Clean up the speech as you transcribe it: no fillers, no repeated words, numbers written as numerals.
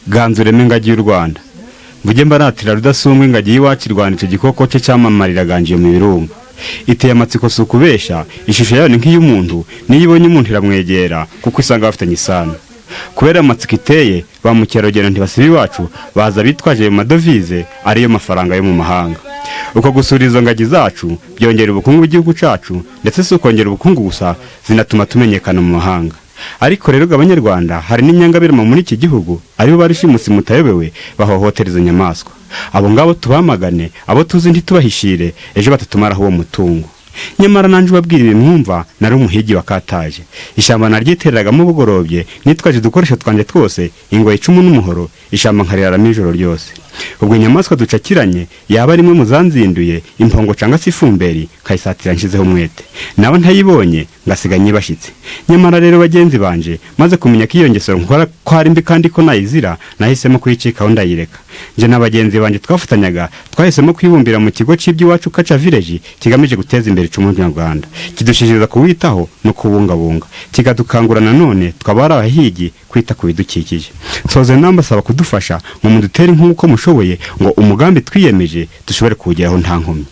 ganzureme ngagi y'u Rwanda mvuge mbaratira rudasumbwa ingagi y'iwacu Rwanda ico gikoko cye cyamamarira ganjiye mu birunga iteye amatsiko sukubesha ishusho yayo ni nk'iy'umuntu niyibonye umuntu iramwegera kuko isanga bafitanye isano kubera amatsiko iteye ba mukerarugendo ntibasiba iwacu baza bitwaje mu madovize ariyo mafaranga yo mu mahanga uko gusura izo ngagi zacu byongera ubukungu bw'igihugu cacu ndetse si ukongera ubukungu gusa zinatuma tumenyekana mu mahanga ariko rero abanyarwanda hari n'inyangabirama muri iki gihugu aribo barishimusi mutayobewe bahohotereza inyamaswa abo ngabo tubamagane abo tuzi ntitubahishire ejo batatumaraho uwo mutungo nyamara nanje babwira ibimwumva nari umuhigi wakataje ishamba naryitereragamo bugorobye nitwaje dukoresha twanje twose ingoye icumu n'umuhoro ishamba nkariraramo ijoro ryose ubwo inyamaswa ducakiranye yaba rimwe muzanzinduye impongo canga sifumberi kayisatira nshizeho umwete nawe ntayibonye ngasiga nyibashitse nyamara rero bagenzi banje maze kumenya ko iyo ngeso nkora kwari mbi kandi ko nayizira nahisemo kuyicikaho ndayireka nje n'abagenzi banje twafatanyaga twahisemo kwibumbira mu kigo cy'iby'iwacu Kaca Village kigamije guteza imbere icumu ry'Rwanda kidushishiriza kuwitaho no kubungabunga kigadukangura nanone twabara abahigi kwita ku bidukikije soze nambasaba kudufasha mu mudutera nk'uko mushoboye ngo umugambi twiyemeje dushobore kugeraho nta nkomyi